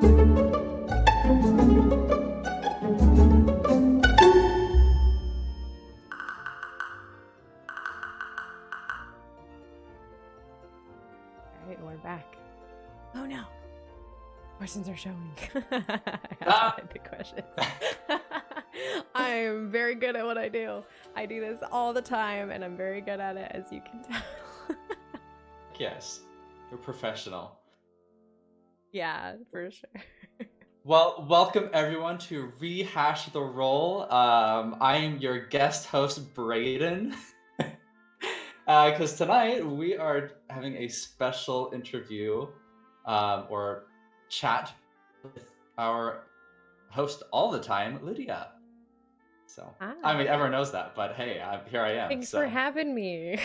Alright, we're back. Oh no. Questions are showing. I have big questions. I'm very good at what I do. I do this all the time and I'm very good at it, as you can tell. Yes, you're professional. Yeah, for sure. Well, welcome everyone to Rehash the Roll. I am your guest host, Braden. Because tonight we are having a special interview or chat with our host all the time, Lydia. So, I mean, Hi. everyone knows that, but hey, here I am. Thanks so for having me.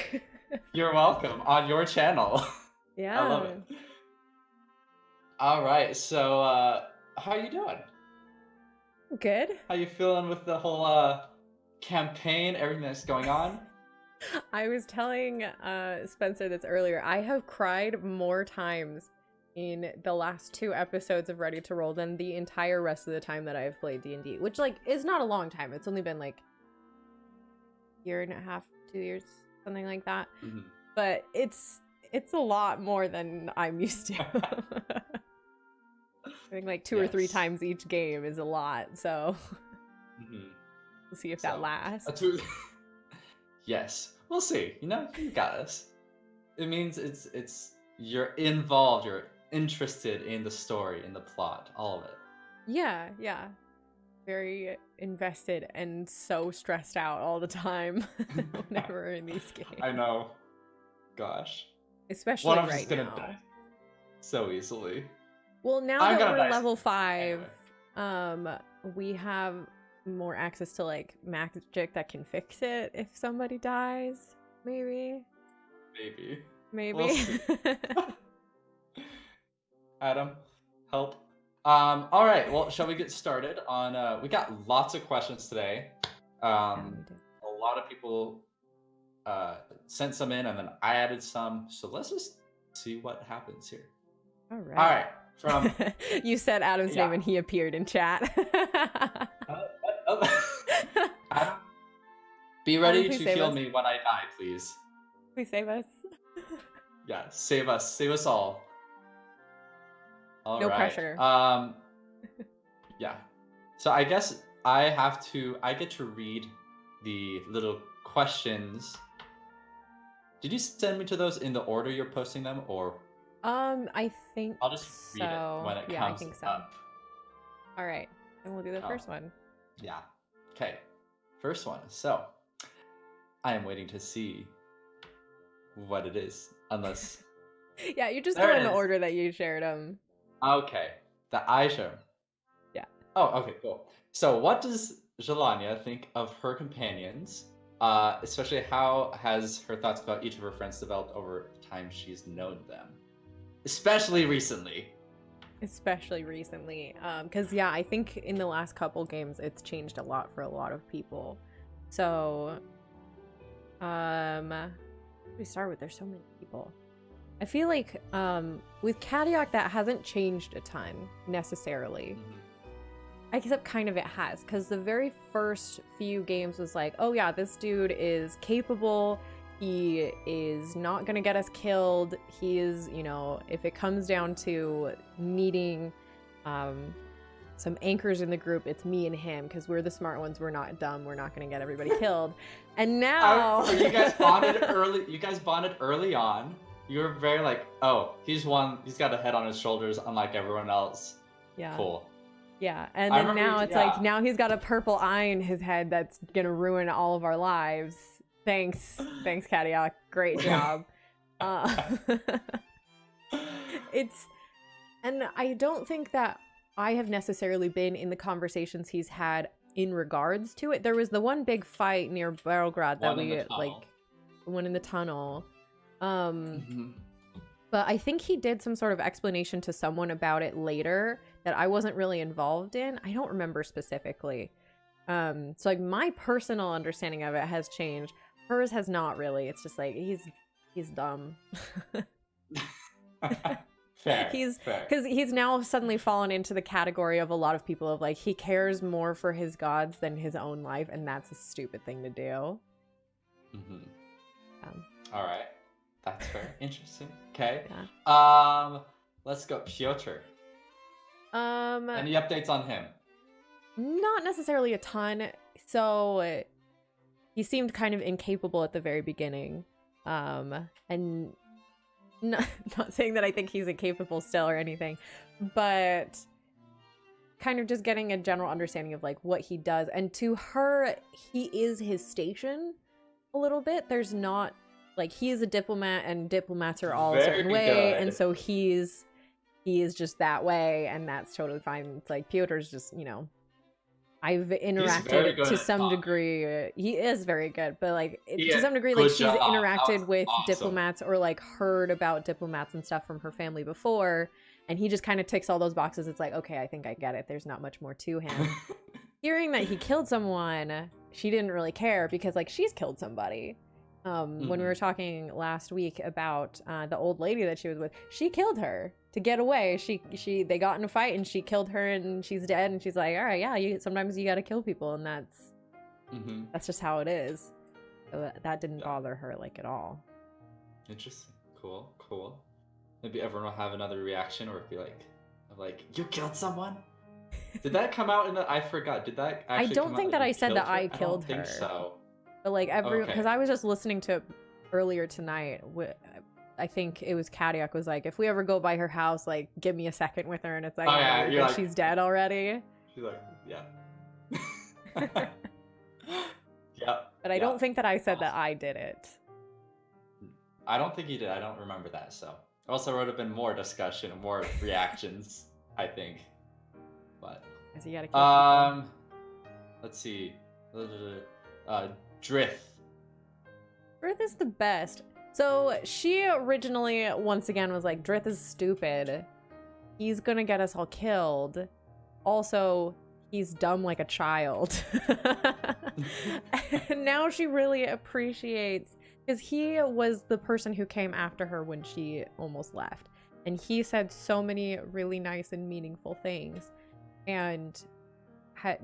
You're welcome on your channel. Yeah. I love it. All right, so how you doing? Good. How you feeling with the whole campaign, everything that's going on? I was telling Spencer this earlier. I have cried more times in the last 2 episodes of Ready to Roll than the entire rest of the time that I've played D&D, which like is not a long time. It's only been like a year and a half, 2 years, something like that. Mm-hmm. But it's a lot more than I'm used to. I think like 2 or 3 times each game is a lot, so we'll see if that lasts. Yes, we'll see. You know, you got us. It means it's you're involved, you're interested in the story, in the plot, all of it. Yeah, yeah. Very invested and so stressed out all the time whenever we're in these games. I know. Gosh. Especially right now. Die so easily. Well, now that we're level 5, anyway. We have more access to like magic that can fix it if somebody dies. Maybe. We'll see. Adam, help. All right, well, shall we get started on we got lots of questions today. A lot of people sent some in and then I added some, so let's just see what happens here. All right. From you said Adam's name and he appeared in chat. Adam, be ready to heal me when I die, please. Please save us. Yeah, save us all. All no right. pressure. Yeah. So I guess I get to read the little questions. Did you send me to those in the order you're posting them, or? I think I'll just read it when it comes up. All right, and we'll do the first one. Yeah. Okay. First one. So, I am waiting to see what it is, unless. Yeah, you just go in the order that you shared them. Okay, that I share. Yeah. Oh, okay, cool. So, what does Zhelaniye think of her companions? Especially how has her thoughts about each of her friends developed over the time she's known them? Especially recently. Because yeah, I think in the last couple games it's changed a lot for a lot of people. So, we start with, there's so many people. I feel like with Kadiak that hasn't changed a ton necessarily. Except kind of it has, because the very first few games was like, oh yeah, this dude is capable, he is not gonna get us killed, he is, you know, if it comes down to needing some anchors in the group, it's me and him, because we're the smart ones, we're not dumb, we're not gonna get everybody killed. And now you guys bonded early on. You were very like, oh, he's got a head on his shoulders unlike everyone else. Yeah. Cool. Yeah, and then now it's like, now he's got a purple eye in his head that's gonna ruin all of our lives. Thanks, Kadiak. Great job. And I don't think that I have necessarily been in the conversations he's had in regards to it. There was the one big fight near Barrelgrad that the one in the tunnel. But I think he did some sort of explanation to someone about it later that I wasn't really involved in. I don't remember specifically. So like my personal understanding of it has changed. Hers has not really. It's just like he's dumb. Fair. He's fair. because he's now suddenly fallen into the category of a lot of people of like he cares more for his gods than his own life, and that's a stupid thing to do. All right, that's fair. Interesting. Okay. Yeah. Let's go, Piotr. Um, Any updates on him? Not necessarily a ton. So he seemed kind of incapable at the very beginning. And not saying that I think he's incapable still or anything, but kind of just getting a general understanding of like what he does. And to her, he is his station a little bit. There's not like he is a diplomat and diplomats are all a certain way. Good. And so he is just that way. And that's totally fine. It's like Piotr's just, you know, I've interacted to some degree. He is very good, but like to some degree, like she's interacted with diplomats or like heard about diplomats and stuff from her family before, and he just kind of ticks all those boxes. It's like, okay, I think I get it. There's not much more to him. Hearing that he killed someone, she didn't really care because like she's killed somebody. When we were talking last week about the old lady that she was with, she killed her to get away. They got in a fight and she killed her and she's dead. And she's like, all right, yeah, sometimes you got to kill people, and that's just how it is. So that didn't bother her like at all. Interesting. Cool. Maybe everyone will have another reaction or be like, you killed someone? Did that come out in the? I forgot. Did that actually? I don't think that I said that I killed her. I don't think so. But like because I was just listening to it earlier tonight. I think it was Kadiak was like, if we ever go by her house, like give me a second with her, and it's like, like she's dead already. She's like, yeah. Yeah. But I don't think that I said that I did it. I don't think you did. I don't remember that. So also would have been more discussion, more reactions, I think. But you gotta kill people. Let's see. Drith. Drith is the best. So she originally, once again, was like, Drith is stupid. He's gonna get us all killed. Also, he's dumb like a child. And now she really appreciates, because he was the person who came after her when she almost left. And he said so many really nice and meaningful things. And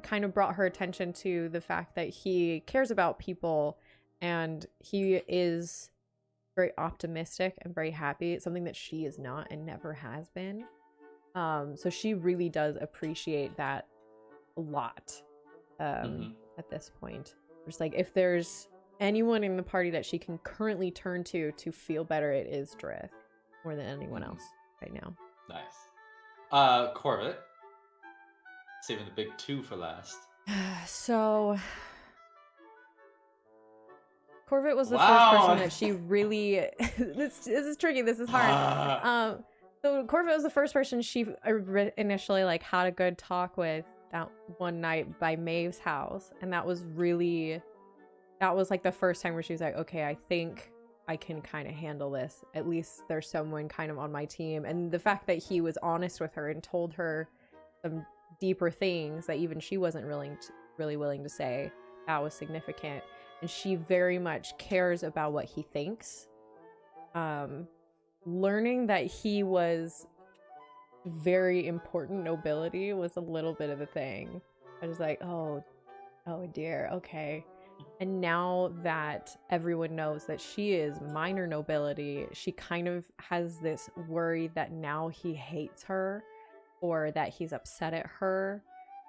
kind of brought her attention to the fact that he cares about people and he is very optimistic and very happy. It's something that she is not and never has been. So she really does appreciate that a lot at this point. Just like if there's anyone in the party that she can currently turn to feel better, it is Drith more than anyone else right now. Nice. Corvette. Saving the big two for last. So Corvette was the first person that she really this is tricky, this is hard. So Corvette was the first person she initially like had a good talk with that one night by Maeve's house, and that was like the first time where she was like, okay, I think I can kind of handle this. At least there's someone kind of on my team. And the fact that he was honest with her and told her some deeper things that even she wasn't really willing to say, that was significant. And she very much cares about what he thinks. Learning that he was very important nobility was a little bit of a thing. I was like, oh dear, okay. And now that everyone knows that she is minor nobility, she kind of has this worry that now he hates her, or that he's upset at her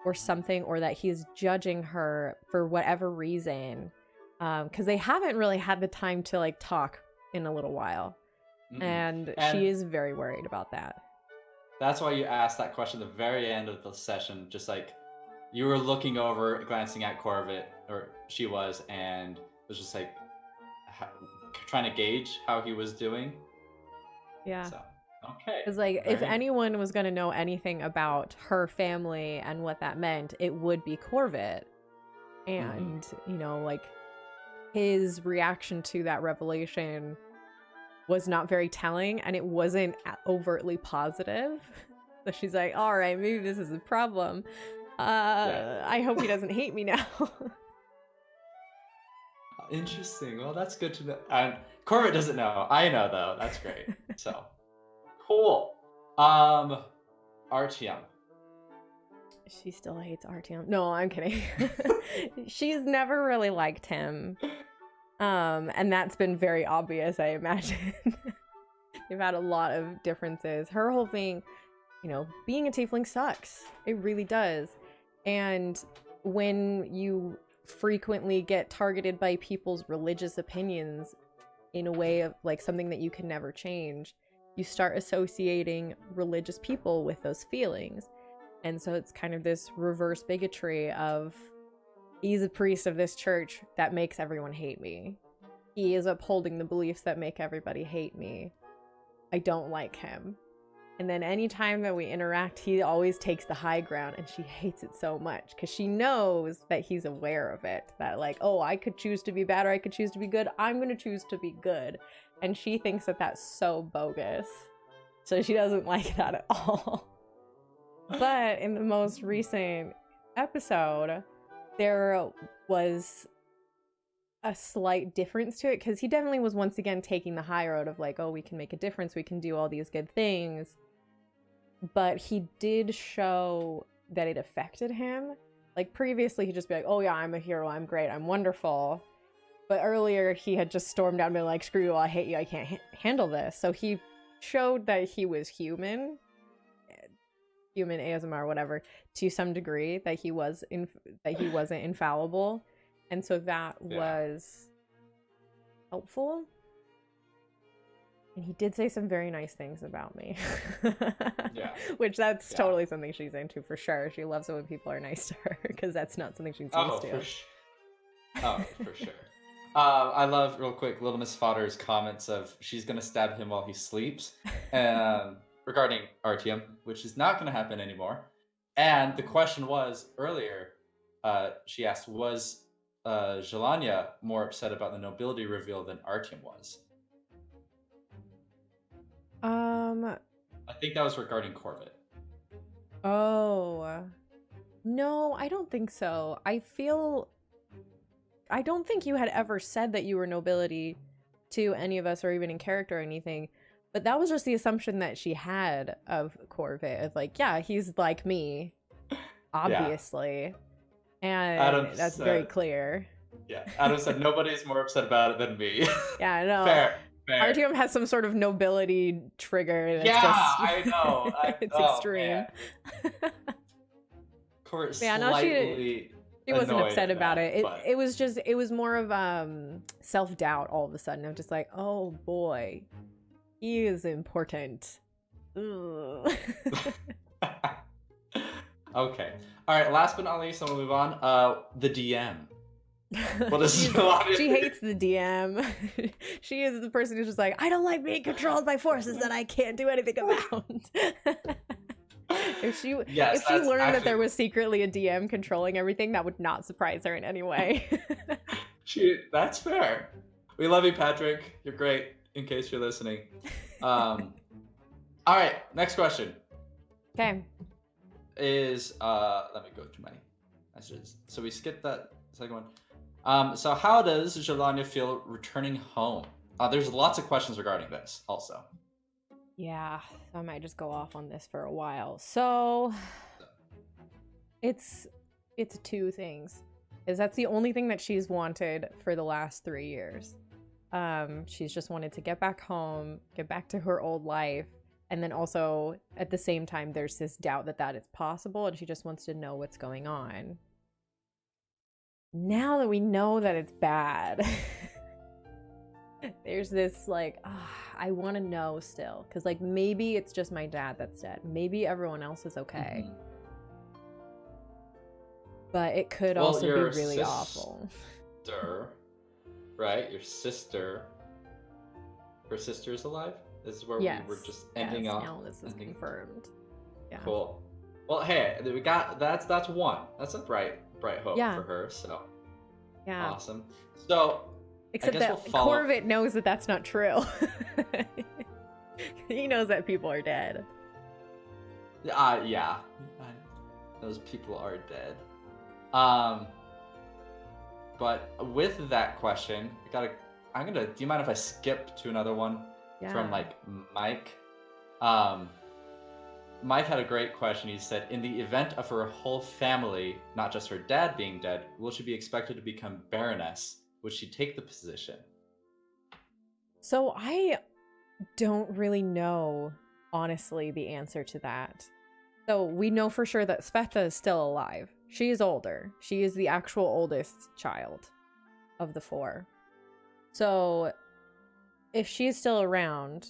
or something, or that he's judging her for whatever reason. Because they haven't really had the time to like talk in a little while. And she is very worried about that. That's why you asked that question at the very end of the session. Just like you were looking over, glancing at Corvette, or she was, and was just like trying to gauge how he was doing. Yeah. So. Okay. Because like if anyone was going to know anything about her family and what that meant, it would be Corvette. And you know, like his reaction to that revelation was not very telling, and it wasn't overtly positive. So she's like, all right, maybe this is a problem. I hope he doesn't hate me now. Interesting. Well, that's good to know. And Corvette doesn't know. I know though. That's great. So cool. Artyom. She still hates Artyom. No, I'm kidding. She's never really liked him. And that's been very obvious, I imagine. They've had a lot of differences. Her whole thing, being a tiefling sucks. It really does. And when you frequently get targeted by people's religious opinions in a way of like something that you can never change, you start associating religious people with those feelings. And so it's kind of this reverse bigotry of, he's a priest of this church that makes everyone hate me. He is upholding the beliefs that make everybody hate me. I don't like him. And then anytime that we interact, he always takes the high ground, and she hates it so much because she knows that he's aware of it. That like, oh, I could choose to be bad or I could choose to be good. I'm going to choose to be good. And she thinks that that's so bogus. So she doesn't like that at all. But in the most recent episode, there was a slight difference to it because he definitely was once again taking the high road of like, oh, we can make a difference, we can do all these good things. But he did show that it affected him. Like previously he'd just be like, oh yeah, I'm a hero, I'm great, I'm wonderful. But earlier he had just stormed out and been like, screw you, I hate you, I can't handle this. So he showed that he was human ASMR or whatever, to some degree, that he wasn't infallible. And so that was helpful. And he did say some very nice things about me. Which that's totally something she's into for sure. She loves it when people are nice to her because that's not something she's used to. For sure. I love, real quick, Little Miss Fodder's comments of she's going to stab him while he sleeps. Regarding Artyom, which is not going to happen anymore. And the question was earlier, she asked, was Zhelaniye more upset about the nobility reveal than Artyom was? I think that was regarding Corvette. Oh. No, I don't think so. I don't think you had ever said that you were nobility to any of us or even in character or anything. But that was just the assumption that she had of Corvette. Of like, yeah, he's like me, obviously. And Adam that's said, very clear. Yeah, Adam said, nobody's more upset about it than me. Yeah, no. Fair. Artyom has some sort of nobility trigger. That's I know. It's extreme. Slightly she wasn't upset about it. It was more of self-doubt all of a sudden. I'm just like, oh boy. He is important. Okay. All right. Last but not least, I'm gonna move on. The DM. What is she hates the DM. She is the person who's just like, I don't like being controlled by forces that I can't do anything about. If she learned that there was secretly a DM controlling everything, that would not surprise her in any way. That's fair. We love you, Patrick. You're great. In case you're listening. All right, next question. Okay. Is let me go to my messages. So we skipped that second one. So how does Zhelaniye feel returning home? There's lots of questions regarding this also. Yeah, I might just go off on this for a while. So it's two things. That's the only thing that she's wanted for the last 3 years. She's just wanted to get back home, get back to her old life. And then also at the same time, there's this doubt that is possible. And she just wants to know what's going on. Now that we know that it's bad, there's this like, I want to know still. Cause like, maybe it's just my dad that's dead. Maybe everyone else is okay. Mm-hmm. But it could also be really awful. Right? Your sister. Her sister's alive? This is where we were just ending off. Now this is confirmed. Yeah. Cool. Well, hey, we got that's one. That's a bright hope for her. So yeah. Awesome. So except that Corvette knows that that's not true. He knows that people are dead. Yeah. Those people are dead. But with that question, do you mind if I skip to another one from like Mike? Mike had a great question. He said, in the event of her whole family, not just her dad being dead, will she be expected to become Baroness? Would she take the position? So I don't really know, honestly, the answer to that. So we know for sure that Sveta is still alive. She is older. She is the actual oldest child of the four. So if she's still around,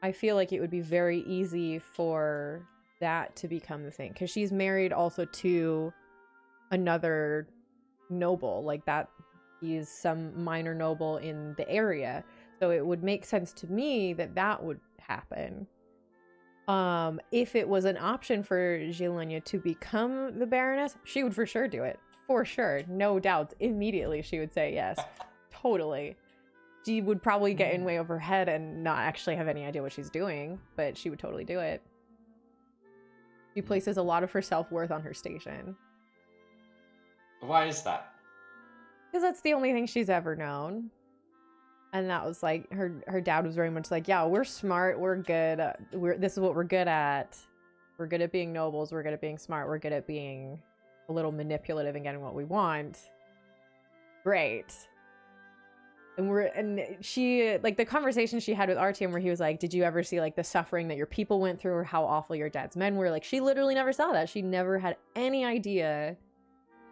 I feel like it would be very easy for that to become the thing. Because she's married also to another noble. Like that, he's some minor noble in the area. So it would make sense to me that that would happen. If it was an option for Zhelaniye to become the Baroness, she would for sure do it. For sure. No doubts. Immediately she would say yes. Totally. She would probably get in way over her head and not actually have any idea what she's doing, but she would totally do it. She places a lot of her self-worth on her station. Why is that? Because that's the only thing she's ever known. And that was like, her dad was very much like, yeah, we're smart, we're good, this is what we're good at. We're good at being nobles, we're good at being smart, we're good at being a little manipulative and getting what we want. Great. And she, like, the conversation she had with Artyom where he was like, did you ever see, like, the suffering that your people went through or how awful your dad's men were? Like, she literally never saw that. She never had any idea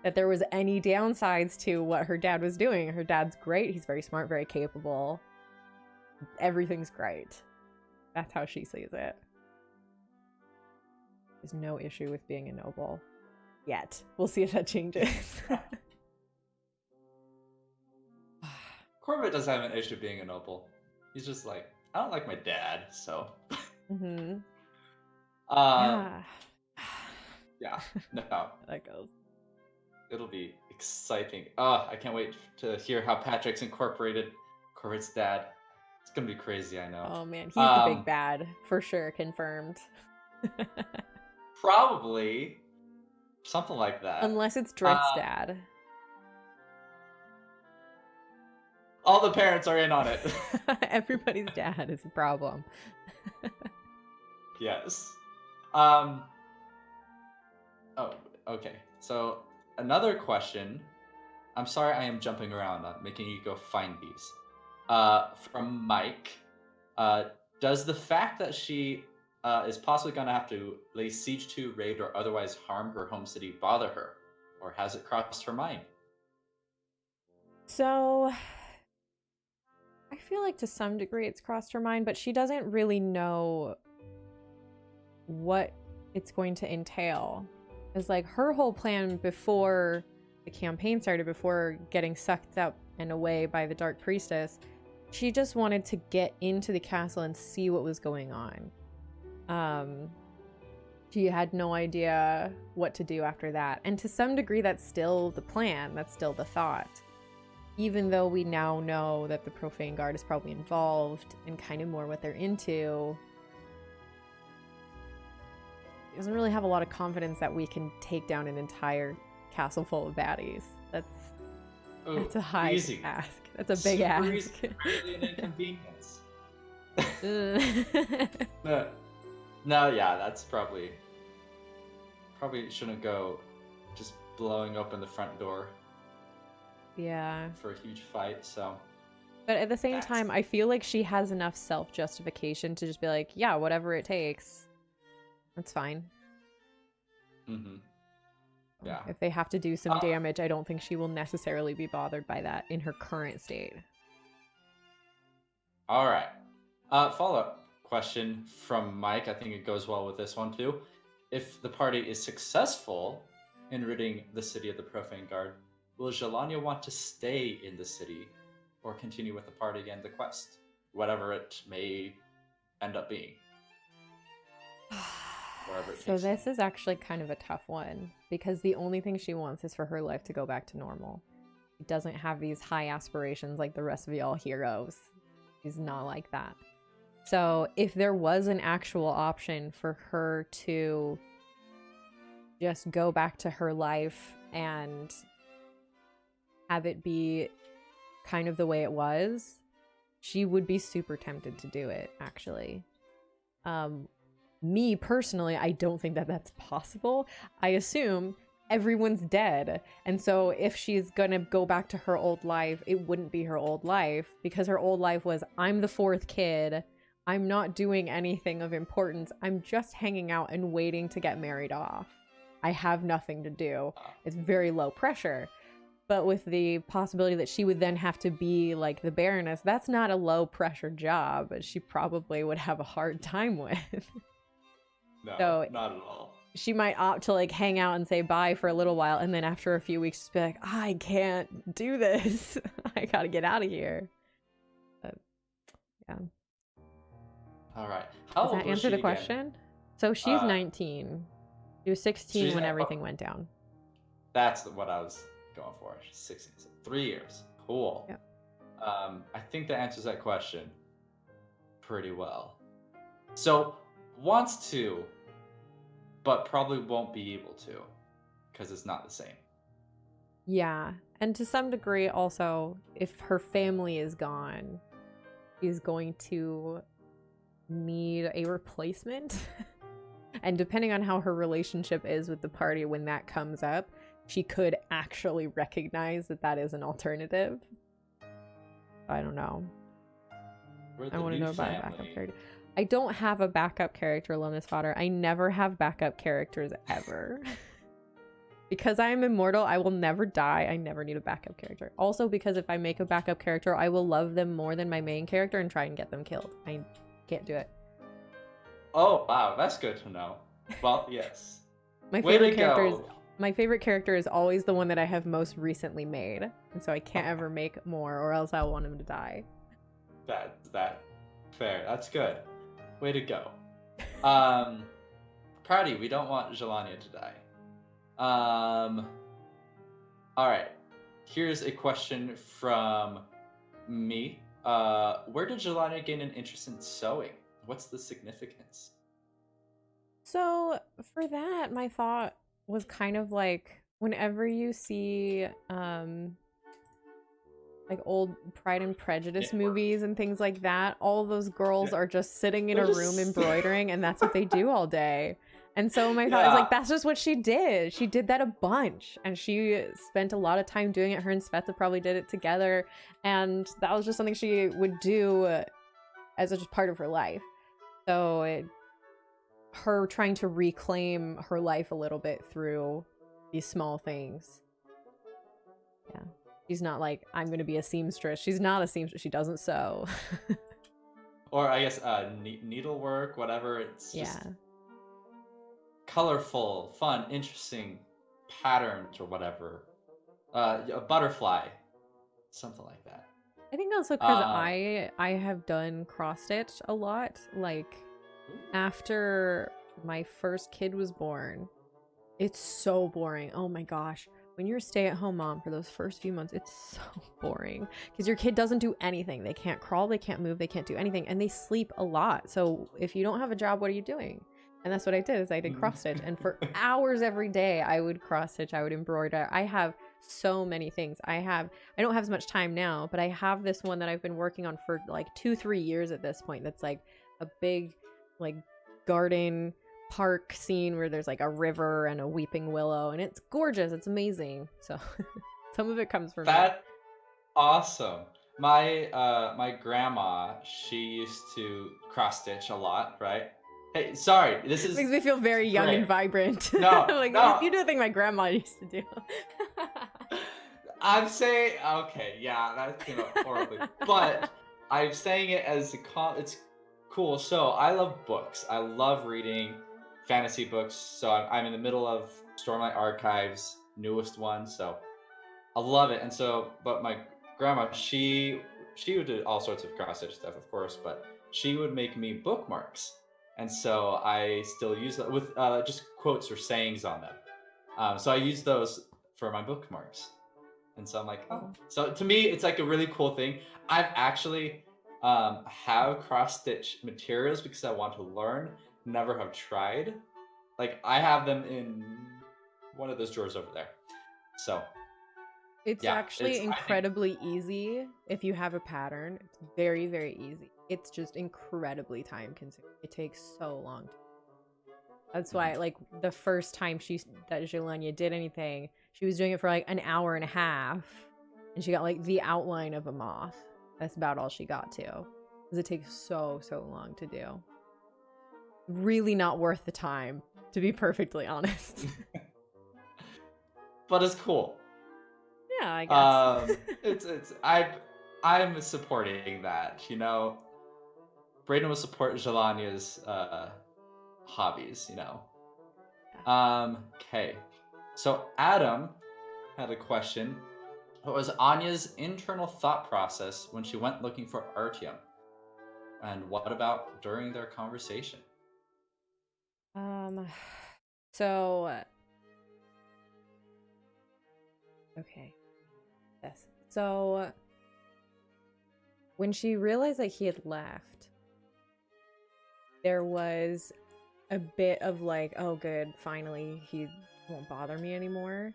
that there was any downsides to what her dad was doing. Her dad's great. He's very smart, very capable. Everything's great. That's how she sees it. There's no issue with being a noble. Yet. We'll see if that changes. Corbett doesn't have an issue being a noble. He's just like, I don't like my dad, so. Mm-hmm. Yeah. Yeah. No. That goes. It'll be exciting. I can't wait to hear how Patrick's incorporated Corbett's dad. It's gonna be crazy, I know. Oh man, he's the big bad. For sure, confirmed. Probably. Something like that. Unless it's Dret's dad. All the parents are in on it. Everybody's dad is a problem. Yes. Oh, okay. So another question. I'm sorry I am jumping around, making you go find these. From Mike. Does the fact that she is possibly going to have to lay siege to, raid, or otherwise harm her home city bother her? Or has it crossed her mind? So I feel like to some degree it's crossed her mind, but she doesn't really know what it's going to entail. It's like her whole plan before the campaign started, before getting sucked up and away by the Dark Priestess, she just wanted to get into the castle and see what was going on. She had no idea what to do after that. And to some degree, that's still the plan. That's still the thought. Even though we now know that the Profane Guard is probably involved and kind of more what they're into, he doesn't really have a lot of confidence that we can take down an entire castle full of baddies. That's a high ask. That's a big ask. Really an inconvenience. No, yeah, that's probably shouldn't go just blowing open the front door. Yeah. For a huge fight, so. But at the same time, I feel like she has enough self-justification to just be like, yeah, whatever it takes. That's fine. Mm-hmm. Yeah. If they have to do some damage, I don't think she will necessarily be bothered by that in her current state. All right. Follow-up question from Mike. I think it goes well with this one too. If the party is successful in ridding the city of the Profane Guard, will Zhelaniye want to stay in the city or continue with the party and the quest? Whatever it may end up being. So this is actually kind of a tough one because the only thing she wants is for her life to go back to normal. She doesn't have these high aspirations like the rest of y'all heroes. She's not like that. So if there was an actual option for her to just go back to her life and have it be kind of the way it was, she would be super tempted to do it, actually. Me personally, I don't think that that's possible. I assume everyone's dead. And so if she's gonna go back to her old life, it wouldn't be her old life, because her old life was, I'm the fourth kid. I'm not doing anything of importance. I'm just hanging out and waiting to get married off. I have nothing to do. It's very low pressure. But with the possibility that she would then have to be like the Baroness, that's not a low pressure job. She probably would have a hard time with. No, So not at all. she might opt to like hang out and say bye for a little while, and then after a few weeks just be like, I can't do this. I gotta get out of here. But, yeah. All right. How Does old that was answer she the again? question? So she's 19. She was 16 She's when not- everything went down. That's what I was going for. She's 16. So 3 years. Cool. Yep. I think that answers that question pretty well. So wants to, but probably won't be able to, because it's not the same. Yeah. And to some degree also, if her family is gone, she's going to need a replacement. And depending on how her relationship is with the party when that comes up, she could actually recognize that that is an alternative. I don't know. I want to know about a backup character. I don't have a backup character, Lonis Fodder. I never have backup characters ever. Because I am immortal, I will never die. I never need a backup character. Also, because if I make a backup character, I will love them more than my main character and try and get them killed. I can't do it. Oh, wow. That's good to know. Well, yes. My favorite character is always the one that I have most recently made. And so I can't ever make more, or else I'll want him to die. That fair. That's good. Way to go. Proudy, we don't want Zhelaniye to die. Alright. Here's a question from me. Where did Zhelaniye gain an interest in sewing? What's the significance? So for that, my thought was kind of like, whenever you see like old Pride and Prejudice movies and things like that, all those girls are just sitting in a room embroidering, and that's what they do all day. And so my thought is like, that's just what she did. She did that a bunch, and she spent a lot of time doing it. Her and Sveta probably did it together, and that was just something she would do as just part of her life. So her trying to reclaim her life a little bit through these small things. Yeah. She's not like, I'm going to be a seamstress. She's not a seamstress. She doesn't sew. Or I guess needlework, whatever. It's just Yeah. colorful, fun, interesting patterns or whatever. A butterfly. Something like that. I think also because I have done cross stitch a lot. Like after my first kid was born, it's so boring. Oh my gosh. When you're a stay-at-home mom for those first few months, it's so boring because your kid doesn't do anything. They can't crawl, they can't move, they can't do anything, and they sleep a lot. So if you don't have a job, what are you doing? And that's what I did, is I did cross stitch, and for hours every day I would cross stitch, I would embroider. I have so many things. I don't have as much time now, but I have this one that I've been working on for like 2-3 years at this point. That's like a big like garden park scene where there's like a river and a weeping willow, and it's gorgeous. It's amazing. So some of it comes from that. Awesome. My grandma, she used to cross stitch a lot, right? Hey, sorry, this is makes me feel very young and vibrant. No, like no. you do the thing my grandma used to do. I'm saying, okay, yeah, that came out horribly, but I'm saying it as it's cool. So I love books. I love reading fantasy books. So I'm in the middle of Stormlight Archives, newest one. So I love it. And so, but my grandma, she would do all sorts of cross stitch stuff, of course, but she would make me bookmarks. And so I still use that with just quotes or sayings on them. So I use those for my bookmarks. And so I'm like, oh. So to me, it's like a really cool thing. I've actually have cross-stitch materials because I want to learn. Never have tried. Like I have them in one of those drawers over there. So it's actually incredibly easy if you have a pattern. It's very, very easy. It's just incredibly time consuming. It takes so long. That's why, like, the first time that Zhelaniye did anything, she was doing it for like an hour and a half, and she got like the outline of a moth. That's about all she got to, because it takes so long to do. Really not worth the time, to be perfectly honest. But it's cool. Yeah, I guess. I'm supporting that. You know, Braden will support Zhelaniye's hobbies. You know. Okay. So Adam had a question. What was Anya's internal thought process when she went looking for Artyom? And what about during their conversation? So okay. Yes. So when she realized that he had left, there was a bit of like, oh good, finally he won't bother me anymore.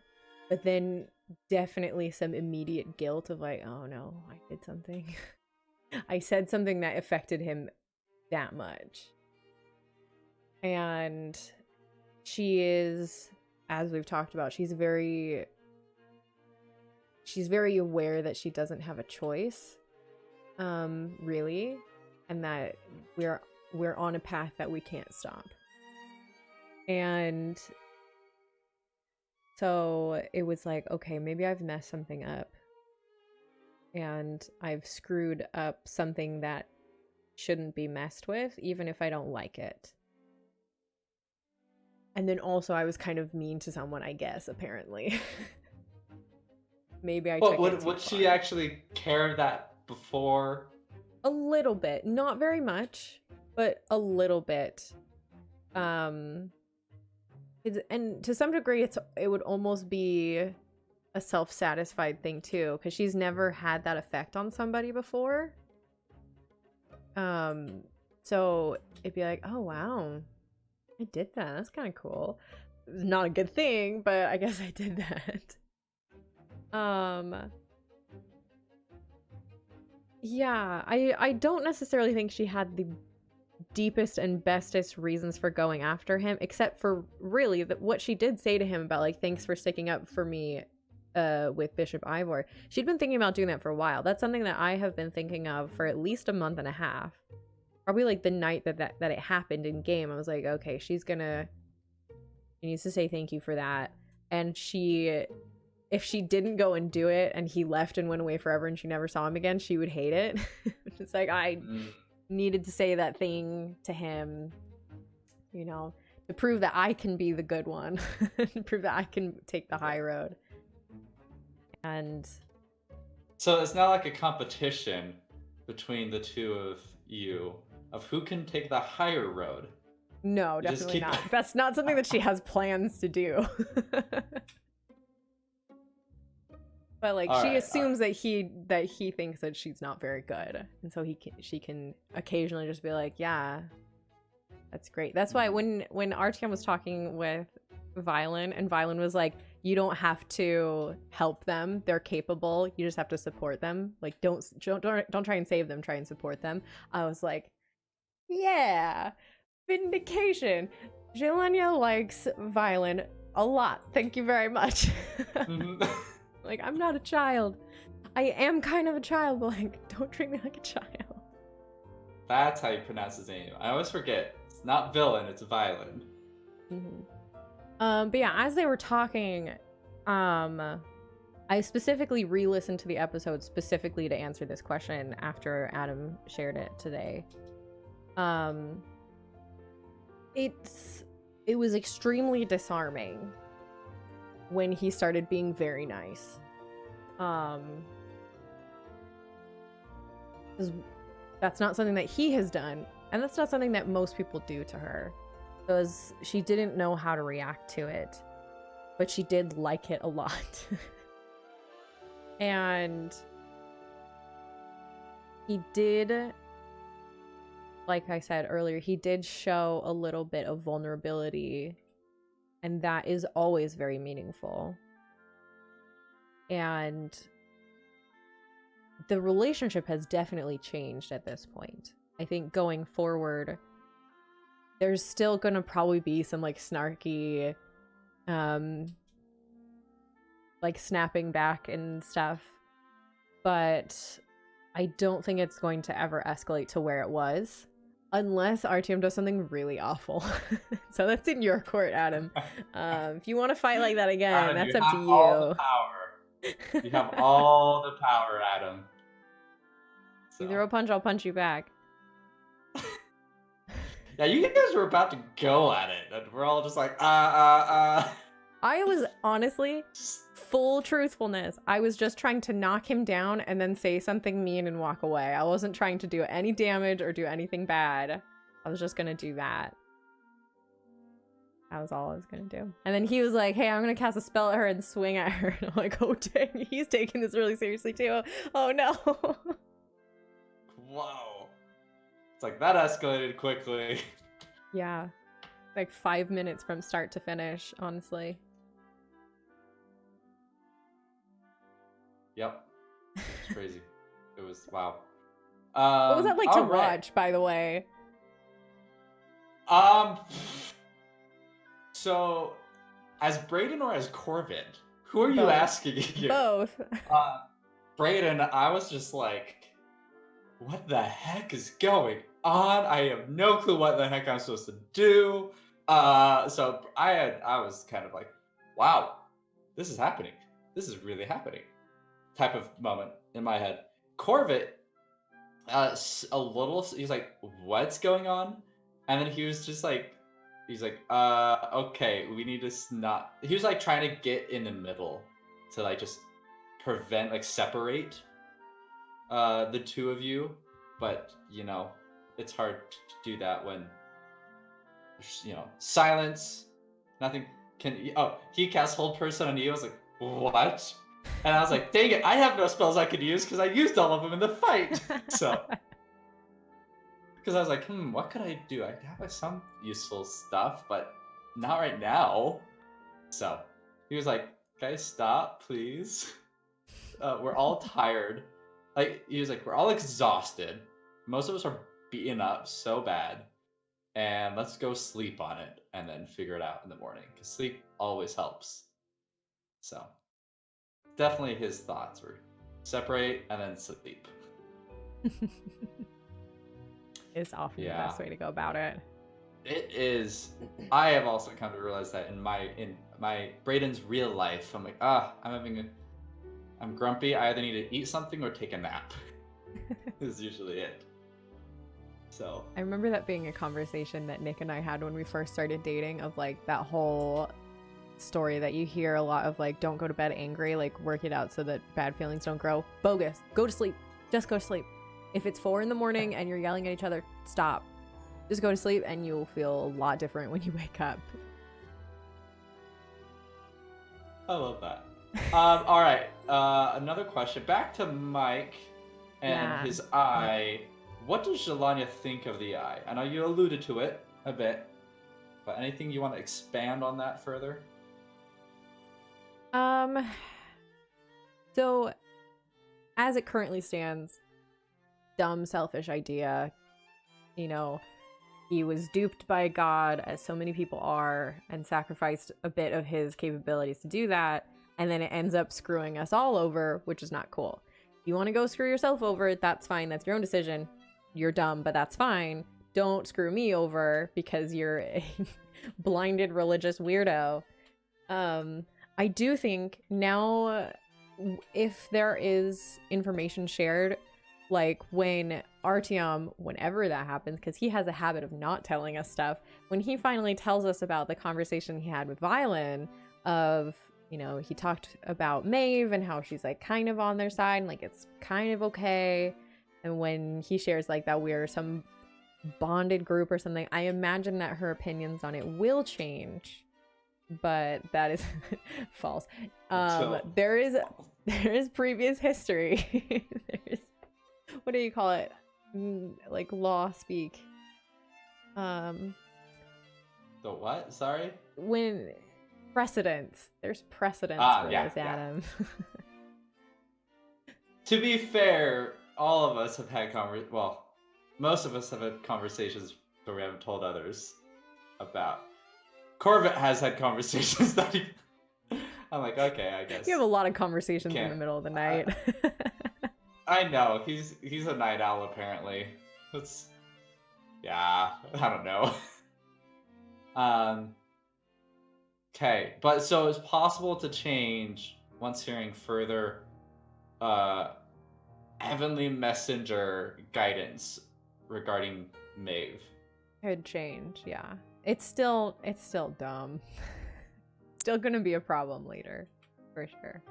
But then definitely some immediate guilt of like, oh no, I did something. I said something that affected him that much. And she is, as we've talked about, she's very aware that she doesn't have a choice, really, and that we're on a path that we can't stop. And so it was like, okay, maybe I've messed something up, and I've screwed up something that shouldn't be messed with, even if I don't like it. And then also I was kind of mean to someone, I guess, apparently. Maybe I took it too Would far. she actually care of that before? A little bit, not very much, but a little bit. And to some degree, it would almost be a self-satisfied thing too, because she's never had that effect on somebody before. So it'd be like, oh wow, I did that. That's kind of cool. It's not a good thing, but I guess I did that. Yeah, I don't necessarily think she had the deepest and bestest reasons for going after him, except for really what she did say to him about like, thanks for sticking up for me with Bishop Ivor. She'd been thinking about doing that for a while. That's something that I have been thinking of for at least a month and a half. Probably like the night that it happened in game, I was like, okay, she needs to say thank you for that. And if she didn't go and do it and he left and went away forever and she never saw him again, she would hate it. It's like, I needed to say that thing to him, you know, to prove that I can be the good one, to prove that I can take the high road. And so it's not like a competition between the two of you of who can take the higher road. No, definitely not. That's not something that she has plans to do. But like, she assumes that he thinks that she's not very good, and so she can occasionally just be like, yeah, that's great. That's why when Artyom was talking with Violin, and Violin was like, you don't have to help them, they're capable, you just have to support them. Like, don't try and save them, try and support them. I was like, yeah, vindication. Zhelaniye likes Violin a lot. Thank you very much. Like, I'm not a child. I am kind of a child, but like, don't treat me like a child. That's how you pronounce his name. I always forget. It's not villain, it's Violin. But yeah, as they were talking, I specifically re-listened to the episode specifically to answer this question after Adam shared it today. It was extremely disarming when he started being very nice. Because that's not something that he has done, and that's not something that most people do to her. Because she didn't know how to react to it, but she did like it a lot. And he did, like I said earlier, he did show a little bit of vulnerability, and that is always very meaningful. And the relationship has definitely changed at this point. I think going forward, there's still gonna probably be some like snarky, like snapping back and stuff, but I don't think it's going to ever escalate to where it was, unless Artyom does something really awful. So that's in your court, Adam. If you want to fight like that again, Adam, that's you up to have you. all the power. You have all the power, Adam. You throw a punch, I'll punch you back. Yeah, you guys were about to go at it, and we're all just like, I was honestly, full truthfulness, I was just trying to knock him down and then say something mean and walk away. I wasn't trying to do any damage or do anything bad. I was just gonna do that. That was all I was gonna do. And then he was like, hey, I'm gonna cast a spell at her and swing at her. And I'm like, oh dang, he's taking this really seriously too. Oh no. Whoa. It's like, that escalated quickly. Yeah. Like 5 minutes from start to finish, honestly. Yep. It's crazy. It was, wow. What was that like to watch, by the way? So, as Braden or as Corvid? Who are you asking here? Both. Braden, I was just like, what the heck is going on? I have no clue what the heck I'm supposed to do. So I was kind of like, wow, this is happening. This is really happening. Type of moment in my head. Corvid, a little, he's like, what's going on? And then he was just like, he's like, okay, we need to not. He was like trying to get in the middle to like just prevent, like separate the two of you, but you know, it's hard to do that when, you know, silence, nothing can. Oh, he cast hold person on you. I was like, what? And I was like, dang it, I have no spells I could use because I used all of them in the fight. So, because I was like, what could I do? I have like some useful stuff, but not right now. So he was like, guys, stop, please. We're all tired. Like, he was like, we're all exhausted. Most of us are beaten up so bad. And let's go sleep on it and then figure it out in the morning. Because sleep always helps. So, definitely his thoughts were separate and then sleep. It's often the best way to go about it. It is. I have also come to realize that in my Braden's real life, I'm like, I'm grumpy. I either need to eat something or take a nap. Is usually it. So I remember that being a conversation that Nick and I had when we first started dating, of like that whole story that you hear a lot of, like, don't go to bed angry, like work it out so that bad feelings don't grow. Bogus. Go to sleep. Just go to sleep. If it's 4 a.m. and you're yelling at each other, stop. Just go to sleep and you'll feel a lot different when you wake up. I love that. All right. Another question. Back to Mike and his eye. What does Zhelaniye think of the eye? I know you alluded to it a bit, but anything you want to expand on that further? So as it currently stands, dumb, selfish idea. You know, he was duped by God, as so many people are, and sacrificed a bit of his capabilities to do that, and then it ends up screwing us all over, which is not cool. If you want to go screw yourself over, that's fine. That's your own decision. You're dumb, but that's fine. Don't screw me over because you're a blinded religious weirdo. I do think now, if there is information shared, like when Artyom, whenever that happens, because he has a habit of not telling us stuff, when he finally tells us about the conversation he had with Violen, of, you know, he talked about Maeve and how she's like kind of on their side and like it's kind of okay. And when he shares like that we're some bonded group or something, I imagine that her opinions on it will change, but that is false. There is previous history. There's, what do you call it? Like law speak. The what? Sorry? When precedence. There's precedence for this, Adam. To be fair, all of us have had most of us have had conversations where we haven't told others. about. Corbett has had conversations that he. I'm like, okay, I guess. You have a lot of conversations in Can't- the middle of the night. I know he's a night owl apparently. That's yeah. I don't know. Okay, but so it's possible to change once hearing further Heavenly Messenger guidance regarding Maeve. Could change, yeah. It's still dumb. Still gonna be a problem later, for sure.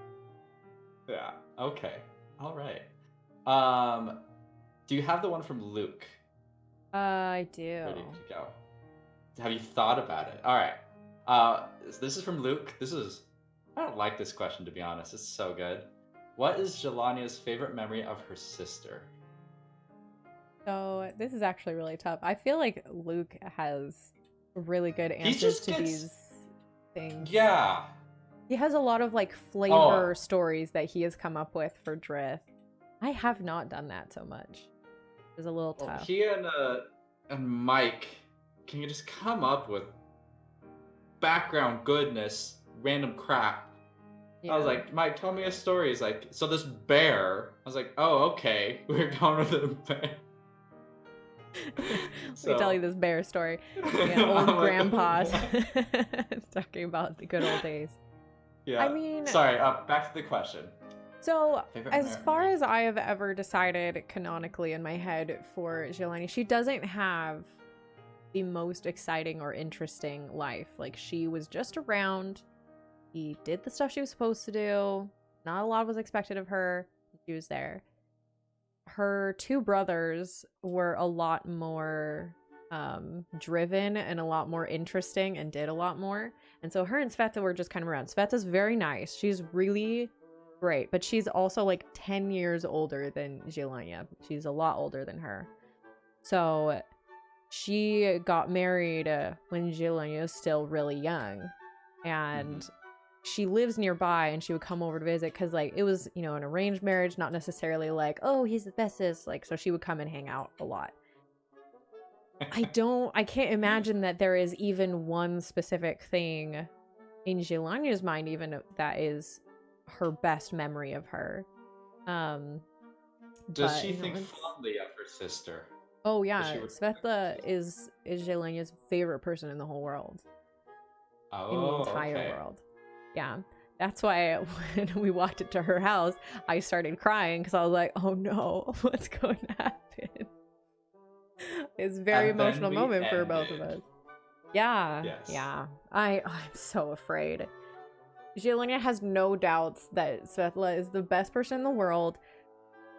Yeah. Okay. All right. Do you have the one from Luke? I do. Ready to go. Have you thought about it? All right. This is from Luke. I don't like this question, to be honest. It's so good. What is Zhelaniye's favorite memory of her sister? So this is actually really tough. I feel like Luke has really good answers to these things. Yeah. He has a lot of like flavor stories that he has come up with for Drift. I have not done that so much. It's a little tough. He and Mike, can you just come up with background goodness, random crap? Yeah. I was like, Mike, tell me a story. He's like, so this bear. I was like, oh, okay. We're going with the bear. Let me tell you this bear story. Yeah, old grandpa talking about the good old days. Yeah. I mean, sorry. Back to the question. So, as far as I have ever decided canonically in my head for Zhelaniye, she doesn't have the most exciting or interesting life. Like, she was just around. She did the stuff she was supposed to do. Not a lot was expected of her. She was there. Her two brothers were a lot more driven and a lot more interesting and did a lot more. And so her and Sveta were just kind of around. Sveta's very nice. She's really great, but she's also like 10 years older than Zhelaniye. She's a lot older than her. So she got married when Zhelaniye was still really young. And she lives nearby, and she would come over to visit because, like, it was, you know, an arranged marriage, not necessarily like, oh, he's the bestest. Like, so she would come and hang out a lot. I can't imagine that there is even one specific thing in Zhelaniye's mind, even that is her best memory of her. Does she think fondly of her sister? Oh yeah, Sveta is Zhelaniye's favorite person in the whole world. In the entire world. Yeah. That's why when we walked into her house, I started crying because I was like, oh no, what's going to happen? It's a very emotional moment for both of us. Yeah. Yes. Yeah. I'm so afraid. Zhelaniye has no doubts that Sveta is the best person in the world.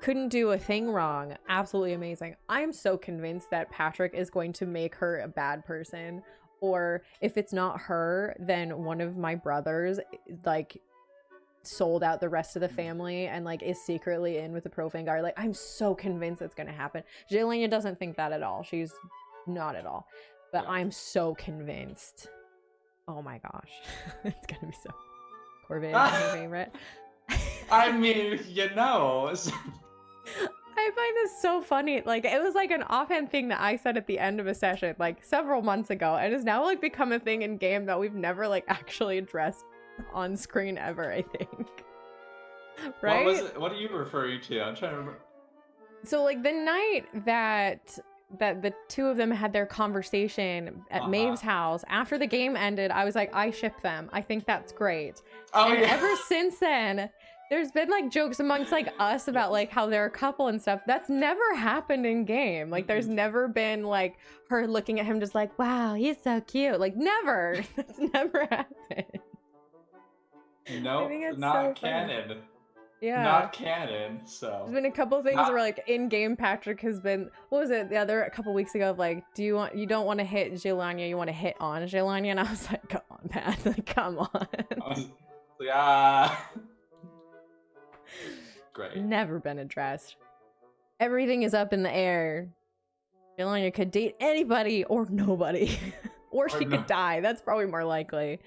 Couldn't do a thing wrong. Absolutely amazing. I'm so convinced that Patrick is going to make her a bad person. Or if it's not her, then one of my brothers, like, sold out the rest of the family and, like, is secretly in with the profane guard. Like, I'm so convinced it's gonna happen. Zhelaniye doesn't think that at all. She's not at all. But yeah. I'm so convinced. Oh my gosh. It's gonna be so... Corbett is my favorite. I mean, you know... I find this so funny. Like, it was like an offhand thing that I said at the end of a session, like, several months ago, and has now, like, become a thing in game that we've never, like, actually addressed on screen ever, I think. Right? What was it? What are you referring to? I'm trying to remember. So, like, the night that the two of them had their conversation at Maeve's house, after the game ended, I was like, I ship them. I think that's great. Oh, and yeah. Ever since then... There's been, like, jokes amongst, like, us about, like, how they're a couple and stuff. That's never happened in game. Like, there's never been, like, her looking at him just like, wow, he's so cute. Like, never. That's never happened. No, not so canon. Funny. Yeah. Not canon, so. There's been a couple things where, like, in-game Patrick has been, what was it, the other, a couple weeks ago of, like, you don't want to hit Zhelaniye, you want to hit on Zhelaniye? And I was like, come on, man. Like, come on. Yeah. Great. Never been addressed. Everything is up in the air. Zhelaniye could date anybody or nobody. Or she could die. That's probably more likely.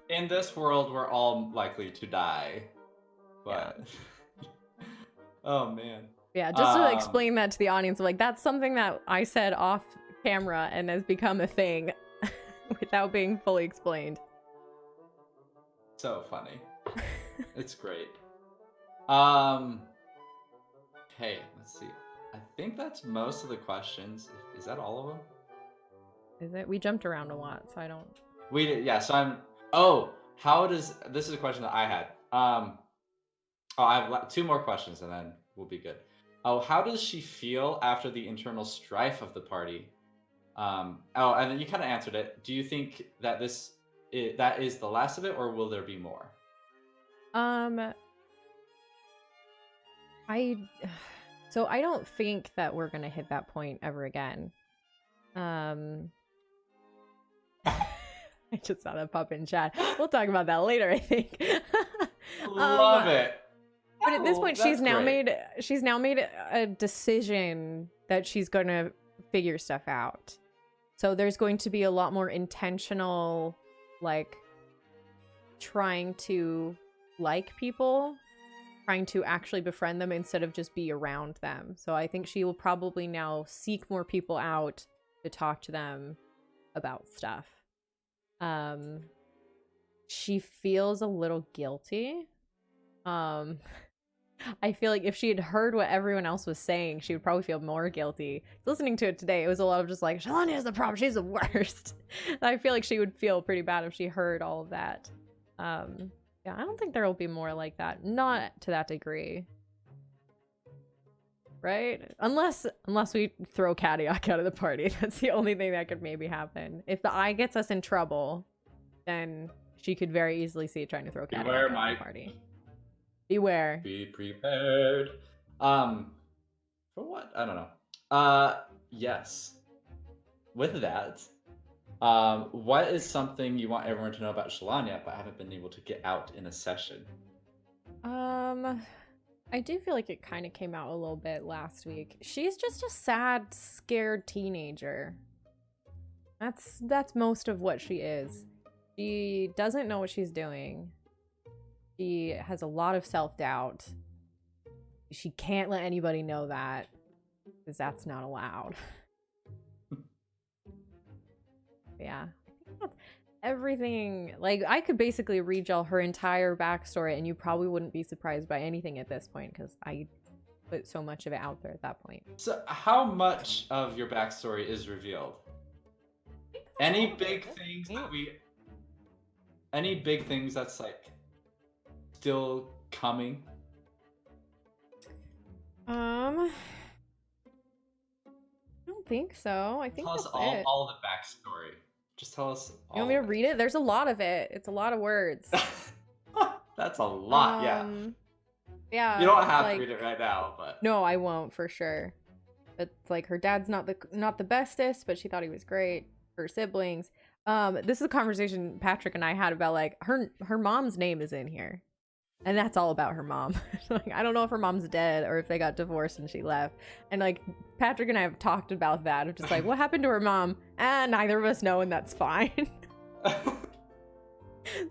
In this world, we're all likely to die. But... Yeah. Oh, man. Yeah, just to explain that to the audience, like, that's something that I said off camera and has become a thing without being fully explained. So funny. It's great. Hey, let's see. I think that's most of the questions. Is that all of them? Is it? We jumped around a lot, so I don't. We did, yeah. So I'm. Oh, how does this is a question that I had. Oh, I have two more questions, and then we'll be good. Oh, how does she feel after the internal strife of the party? Oh, and then you kind of answered it. Do you think that that is the last of it, or will there be more? I so I don't think that we're gonna hit that point ever again. I just saw that pop in chat. We'll talk about that later, I think. Love it. But at this point, she's now great. made a decision that she's gonna figure stuff out. So there's going to be a lot more intentional, like, trying to like people, trying to actually befriend them instead of just be around them. So I think she will probably now seek more people out to talk to them about stuff. She feels a little guilty. I feel like if she had heard what everyone else was saying, she would probably feel more guilty. Listening to it today, it was a lot of just like, Zhelaniye is the problem, she's the worst. I feel like she would feel pretty bad if she heard all of that. Yeah, I don't think there will be more like that. Not to that degree. Right? Unless we throw Kadiak out of the party. That's the only thing that could maybe happen. If the eye gets us in trouble, then she could very easily see it trying to throw Kadiak out of the party. Beware. Be prepared. For what? I don't know. Yes. With that, what is something you want everyone to know about Zhelaniye but haven't been able to get out in a session? I do feel like it kind of came out a little bit last week. She's just a sad, scared teenager. That's most of what she is. She doesn't know what she's doing. She has a lot of self-doubt. She can't let anybody know that, because that's not allowed. Yeah. I think that's everything. Like, I could basically read y'all her entire backstory, and you probably wouldn't be surprised by anything at this point, because I put so much of it out there at that point. So, how much of your backstory is revealed? Any big things that Any big things that's like still coming? I don't think so. I think Tell us that's it. all the backstory. Just tell us all. You want me to read it? There's a lot of it. It's a lot of words. That's a lot, yeah. Yeah. You don't have to read it right now, but no, I won't for sure. It's like her dad's not the bestest, but she thought he was great. Her siblings. This is a conversation Patrick and I had about like her mom's name is in here. And that's all about her mom. Like, I don't know if her mom's dead or if they got divorced and she left. And like Patrick and I have talked about that of just like, what happened to her mom? And neither of us know, and that's fine.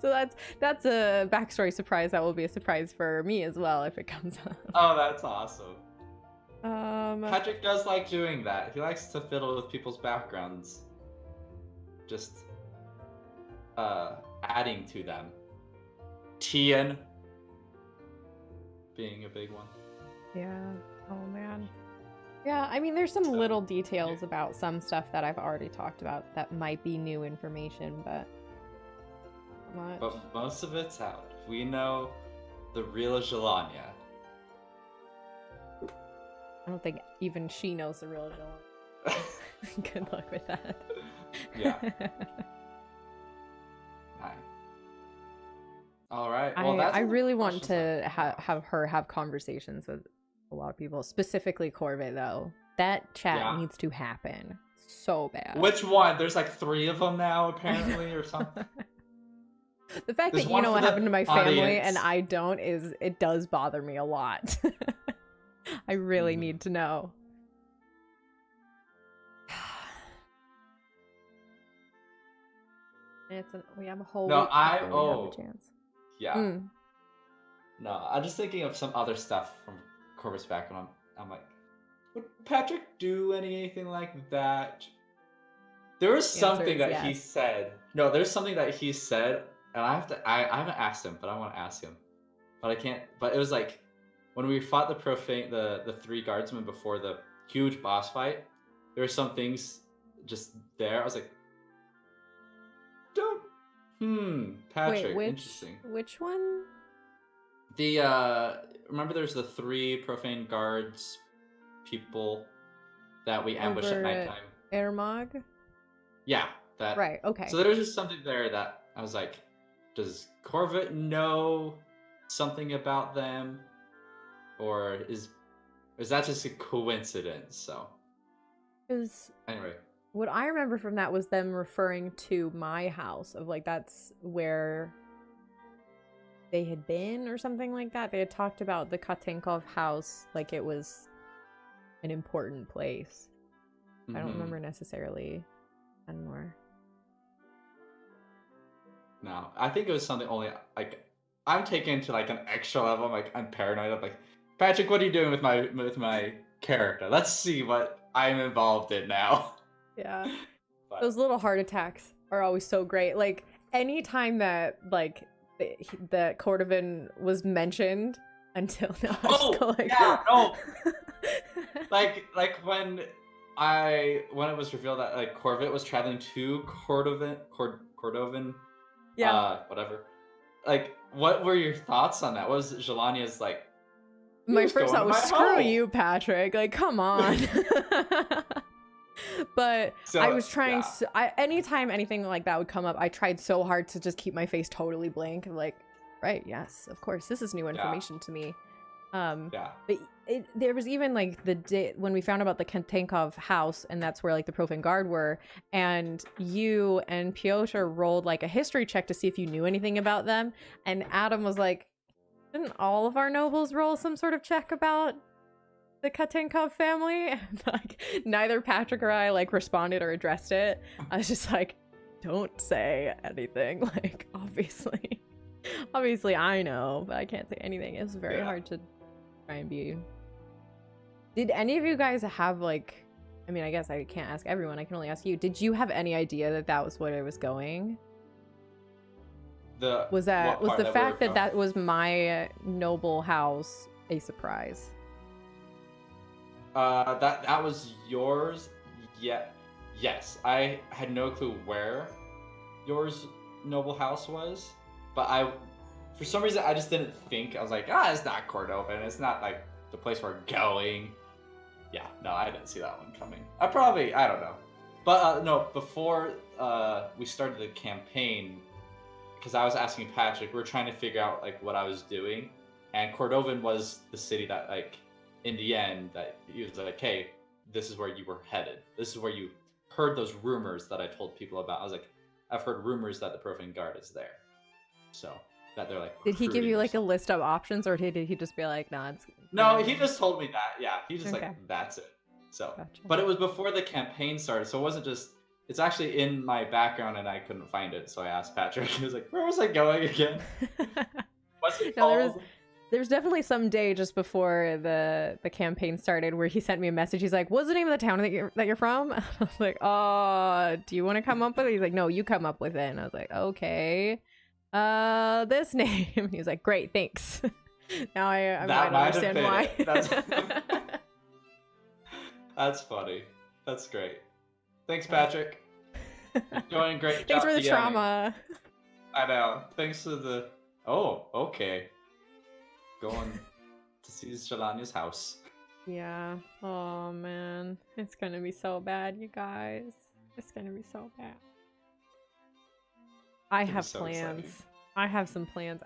So that's a backstory surprise that will be a surprise for me as well if it comes up. Oh, that's awesome. Patrick does like doing that. He likes to fiddle with people's backgrounds. Just adding to them. Tian being a big one. Yeah. Oh man. Yeah, I mean there's some little details about some stuff that I've already talked about that might be new information, but not much. But most of it's out. We know the real Zhelaniye. I don't think even she knows the real Zhelaniye. Good luck with that. Yeah. All right. Well, I really want to have her have conversations with a lot of people, specifically Corvette, though. That chat needs to happen so bad. Which one? There's like 3 of them now, apparently, or something. The fact that you know what happened to my family and I don't it does bother me a lot. I really need to know. We have a whole week before we have a chance. Yeah. No, I'm just thinking of some other stuff from Corvus back, and I'm like, would Patrick do anything like that? There was The answer something is that he yes. said. No, there's something that he said, and I haven't asked him, but I want to ask him. But I can't. But it was like when we fought the three guardsmen before the huge boss fight. There were some things just there. I was like, don't. Wait, Patrick, interesting. which one? The remember there's the three profane guards people that we ambush at Over nighttime. Ermog? Yeah, that. Right, okay. So there was just something there that I was like, does Corvette know something about them, or is that just a coincidence? So Because anyway, what I remember from that was them referring to my house, of like that's where they had been or something like that. They had talked about the Katenkov house like it was an important place. I don't remember necessarily anymore. No, I think it was something only like I'm taken to like an extra level. I'm paranoid. I'm like, Patrick, what are you doing with my character? Let's see what I'm involved in now. Yeah. But Those little heart attacks are always so great. Like anytime that like the Cordovan was mentioned until now, I just go like, yeah, no. like when it was revealed that like Corvette was traveling to Cordovan, yeah. whatever. Like, what were your thoughts on that? What was Zhelaniye's like? My first thought was, screw home. you, Patrick. Like, come on. But So, I was trying. yeah. Anytime anything like that would come up, I tried so hard to just keep my face totally blank. Like, right, yes, of course, this is new information to me. Yeah. But there was even like the day when we found about the Katenkov house, and that's where like the Profane Guard were, and you and Piotr rolled like a history check to see if you knew anything about them, and Adam was like, didn't all of our nobles roll some sort of check about the Katenkov family? And like neither Patrick or I like responded or addressed it. I was just like, don't say anything. Like obviously I know, but I can't say anything. It's very hard to try and be. Did any of you guys have like, I mean, I guess I can't ask everyone, I can only ask you, did you have any idea that that was where it was going? Was the fact that that was my noble house a surprise? That was yours. Yeah. Yes, I had no clue where yours noble house was, but for some reason I just didn't think. I was like, it's not Cordovan. It's not like the place we're going. Yeah, no, I didn't see that one coming. I don't know. But no, before we started the campaign, because I was asking Patrick, we were trying to figure out like what I was doing, and Cordovan was the city that like in the end that he was like, hey, this is where you were headed. This is where you heard those rumors that I told people about. I was like, I've heard rumors that the Profane Guard is there, so that they're like. Did he give you like a list of options, or did he just be like, nah, it's... No, he just told me that. Yeah, he just like, that's it. So, gotcha. But it was before the campaign started, so it wasn't just. It's actually in my background, and I couldn't find it, so I asked Patrick. He was like, "Where was I going again?" What's it called? There's definitely some day just before the campaign started where he sent me a message. He's like, "What's the name of the town that you're from?" I was like, "Oh, do you want to come up with it?" He's like, "No, you come up with it." And I was like, "Okay, this name." He was like, "Great, thanks." Now I might understand why. That's funny. That's great. Thanks, Patrick. Doing great. Thanks for the trauma. I know. Thanks for the. Oh, okay. Going to see Zhelaniye's house. Yeah. Oh man, it's gonna be so bad, you guys. It's gonna be so bad. I have plans. Exciting. I have some plans.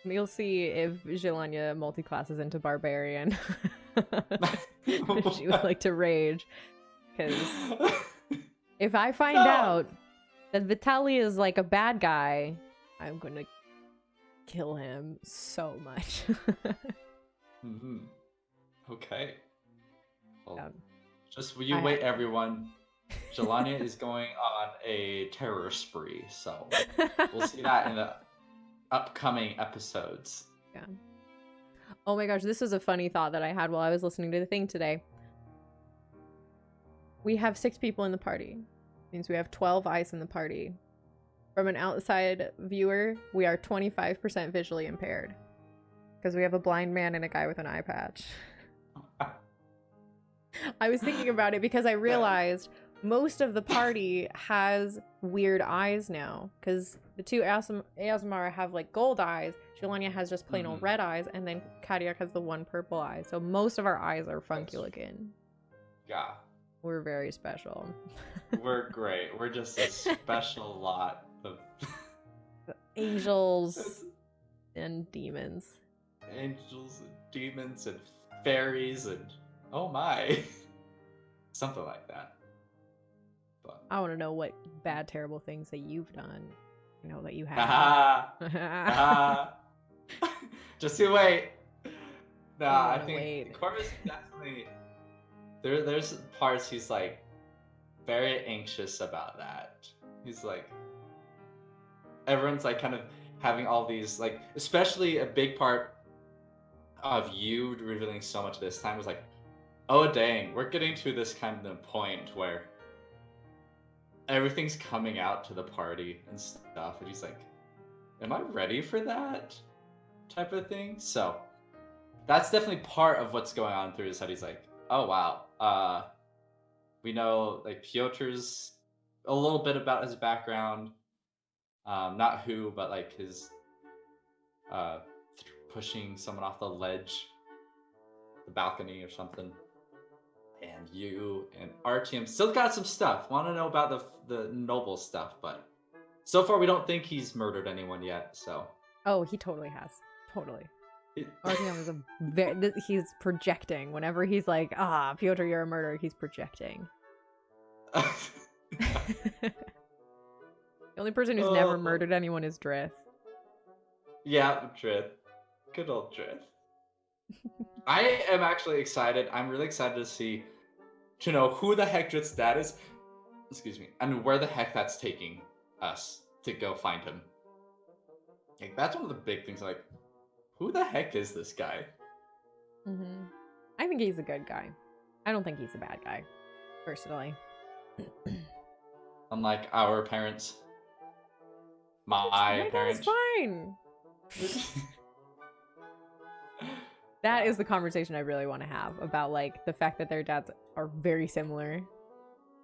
You'll see if Zhelaniye multi-classes into barbarian. She would like to rage, because if I find out that Vitaly is like a bad guy, I'm gonna kill him so much. Okay. Well, just you wait, everyone. Zhelaniye is going on a terror spree, so we'll see that in the upcoming episodes. Yeah. Oh my gosh, this was a funny thought that I had while I was listening to the thing today. We have 6 people in the party. Means we have 12 eyes in the party. From an outside viewer, we are 25% visually impaired. Because we have a blind man and a guy with an eye patch. I was thinking about it because I realized most of the party has weird eyes now. Because the two Eosmar have like gold eyes. Zhelaniye has just plain old red eyes. And then Kadiak has the one purple eye. So most of our eyes are funky looking. Yeah. We're very special. We're great. We're just a special lot of angels and demons. Angels and demons and fairies and oh my. Something like that. But I want to know what bad, terrible things that you've done. You know, that you have. Just you wait. Nah, I think wait. Corvus definitely there's parts he's like very anxious about that. He's like everyone's like kind of having all these like, especially a big part of you revealing so much this time was like, oh dang, we're getting to this kind of point where everything's coming out to the party and stuff, and he's like, am I ready for that type of thing? So that's definitely part of what's going on through his head. He's like, oh wow, we know like Piotr's a little bit about his background, not who, but like his pushing someone off the ledge, the balcony or something. And you and Artyom still got some stuff. Want to know about the noble stuff, but so far we don't think he's murdered anyone yet. So. Oh, he totally has. Totally. Artyom is a he's projecting. Whenever he's like, Pyotr, you're a murderer, he's projecting. The only person who's never murdered anyone is Drith. Yeah, Drith. Good old Drith. I am actually excited. I'm really excited to know who the heck Drith's dad is. Excuse me. And where the heck that's taking us to go find him. Like, that's one of the big things. Like, who the heck is this guy? Mm-hmm. I think he's a good guy. I don't think he's a bad guy, personally. Unlike our parents. My parents. That's fine. That is the conversation I really want to have about like the fact that their dads are very similar,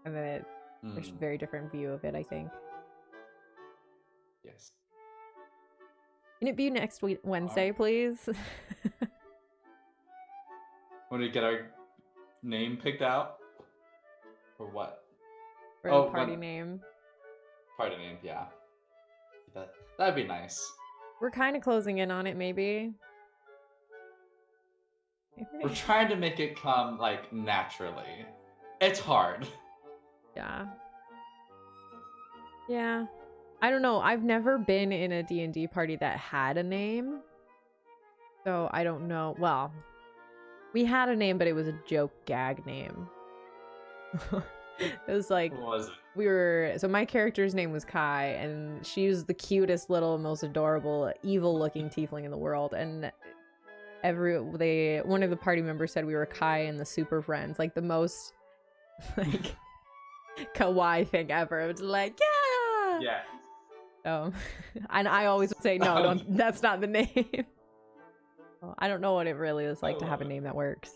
and that there's a very different view of it. I think. Yes. Can it be next week, Wednesday, please? When we get our name picked out, or what? For the party name. Party name, yeah. That'd be nice. We're kind of closing in on it, maybe. We're trying to make it come like naturally. It's hard. Yeah. Yeah. I don't know. I've never been in a D&D party that had a name. So I don't know. Well, we had a name, but it was a joke gag name. It was like, what was it? So my character's name was Kai, and she was the cutest little, most adorable, evil looking tiefling in the world. And one of the party members said we were Kai and the Super Friends, like the most like kawaii thing ever. It was like, yeah. Yeah. So, and I always would say, no, don't. That's not the name. Well, I don't know what it really is like to have a name that works.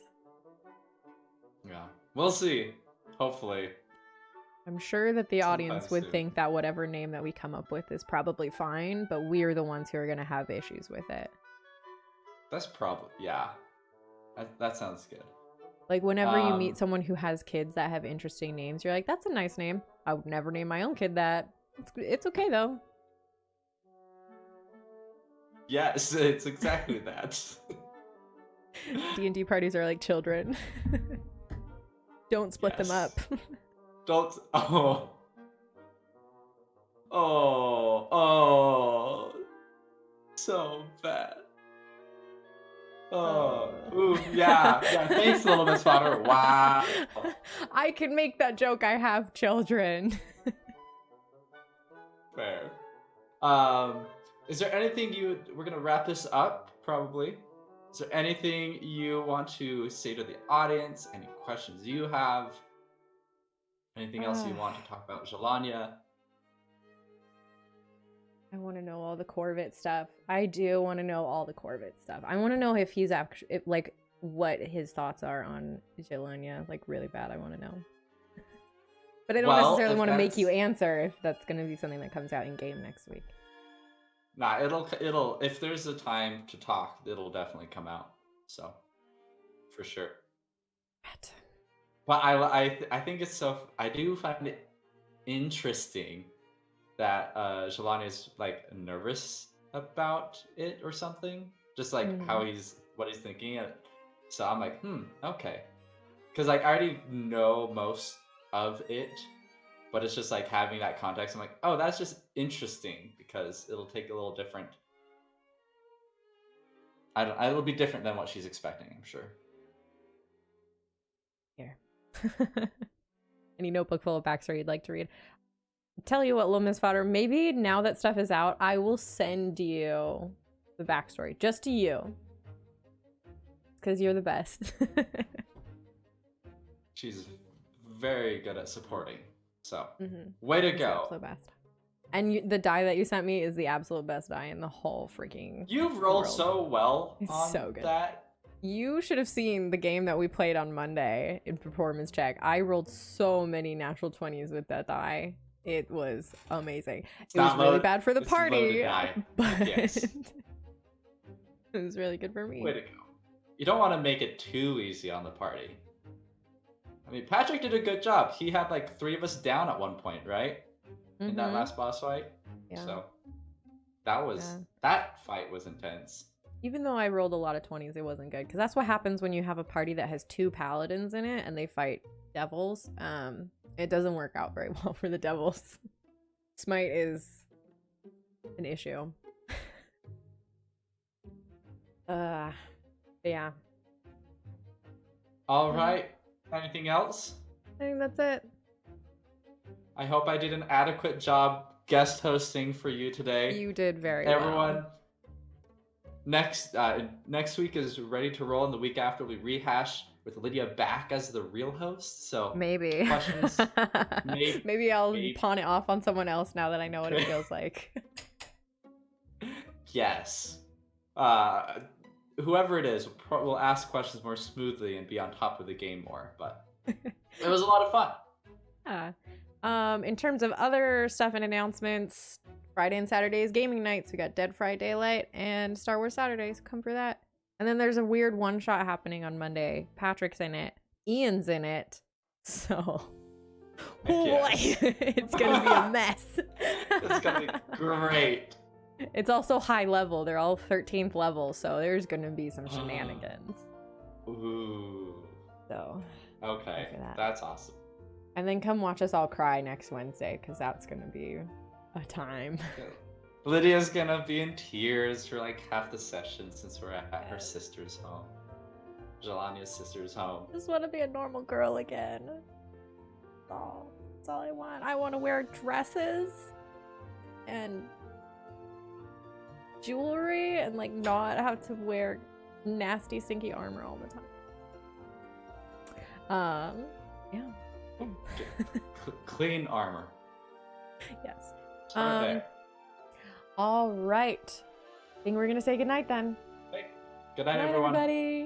Yeah, we'll see. Hopefully. I'm sure that the audience would think that whatever name that we come up with is probably fine, but we're the ones who are going to have issues with it. That's probably, yeah. That sounds good. Like, whenever you meet someone who has kids that have interesting names, you're like, that's a nice name. I would never name my own kid that. It's okay, though. Yes, it's exactly that. D&D parties are like children. Don't split them up. Don't. So bad. Ooh, yeah. Thanks, Little Miss Potter. Wow. I can make that joke. I have children. Fair. Is there anything we're gonna wrap this up, probably. Is there anything you want to say to the audience? Any questions you have? Anything else you want to talk about, Zhelaniye? I want to know all the Corvette stuff. I do want to know all the Corvette stuff. I want to know if he's actually, like, what his thoughts are on Zhelaniye. Like, really bad. I want to know. But I don't necessarily want to make you answer if that's going to be something that comes out in game next week. Nah, it'll if there's a time to talk, it'll definitely come out. So, for sure. But I think it's I do find it interesting that Zhelaniye is like nervous about it or something, just like what he's thinking. So I'm like, okay, because like I already know most of it, but it's just like having that context. I'm like, oh, that's just interesting because it'll take a little different. It'll be different than what she's expecting, I'm sure. Here. Any notebook full of backstory you'd like to read? Tell you what, Little Miss Fodder, maybe now that stuff is out, I will send you the backstory just to you, because you're the best. She's very good at supporting, so way to go. Absolute best. And the die that you sent me is the absolute best die in the whole freaking You've rolled world. so well It's on so good. that. You should have seen the game that we played on Monday in performance check. I rolled so many natural 20s with that die. It was amazing. It was really bad for the party, but yes. It was really good for me. Way to go. You don't want to make it too easy on the party. I mean, Patrick did a good job. He had like 3 of us down at one point, right? In that last boss fight. Yeah. So that fight was intense. Even though I rolled a lot of 20s, it wasn't good. Because that's what happens when you have a party that has 2 paladins in it and they fight devils. It doesn't work out very well for the devils. Smite is an issue. Yeah. All right. Anything else? I think that's it. I hope I did an adequate job guest hosting for you today. You did very well. Everyone, next week is ready to roll, and the week after we rehash with Lydia back as the real host. So maybe questions. maybe I'll pawn it off on someone else now that I know what it feels like. Yes. Whoever it is will ask questions more smoothly and be on top of the game more. But it was a lot of fun. Yeah. In terms of other stuff and announcements, Friday and Saturdays gaming nights. We got Dead Friday Daylight and Star Wars Saturdays. Come for that. And then there's a weird one-shot happening on Monday. Patrick's in it. Ian's in it. So, it's gonna be a mess. It's gonna be great. It's also high level. They're all 13th level, so there's gonna be some shenanigans. Ooh. So. Okay, that's awesome. And then come watch us all cry next Wednesday, because that's gonna be a time. Lydia's gonna be in tears for like half the session since we're at her sister's home. Zhelaniye's sister's home. I just want to be a normal girl again. Oh, that's all I want. I want to wear dresses and jewelry and like not have to wear nasty, stinky armor all the time. Yeah. Clean armor. Yes. All right. I think we're gonna say goodnight then. Good night, everyone. Everybody.